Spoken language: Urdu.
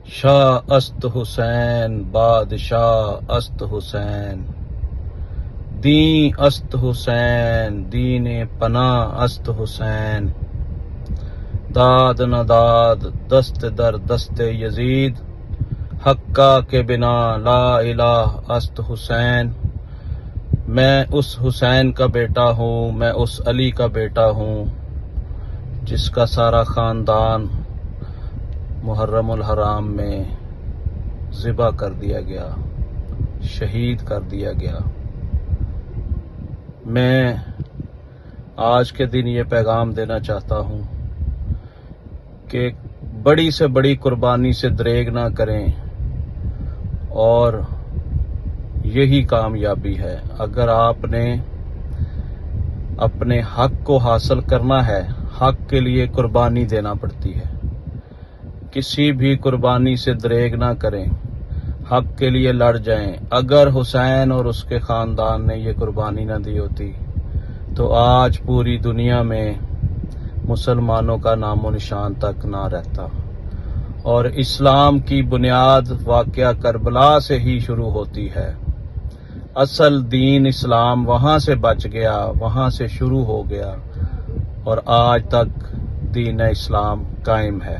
شاہ است حسین بادشاہ است حسین، دین است حسین دین پناہ است حسین، داد نداد دست در دست یزید، حقہ کے بنا لا الہ است حسین۔ میں اس حسین کا بیٹا ہوں، میں اس علی کا بیٹا ہوں جس کا سارا خاندان محرم الحرام میں ذبح کر دیا گیا، شہید کر دیا گیا۔ میں آج کے دن یہ پیغام دینا چاہتا ہوں کہ بڑی سے بڑی قربانی سے دریغ نہ کریں، اور یہی کامیابی ہے۔ اگر آپ نے اپنے حق کو حاصل کرنا ہے، حق کے لیے قربانی دینا پڑتی ہے۔ کسی بھی قربانی سے دریغ نہ کریں، حق کے لیے لڑ جائیں۔ اگر حسین اور اس کے خاندان نے یہ قربانی نہ دی ہوتی تو آج پوری دنیا میں مسلمانوں کا نام و نشان تک نہ رہتا، اور اسلام کی بنیاد واقعہ کربلا سے ہی شروع ہوتی ہے۔ اصل دین اسلام وہاں سے بچ گیا، وہاں سے شروع ہو گیا، اور آج تک دین اسلام قائم ہے۔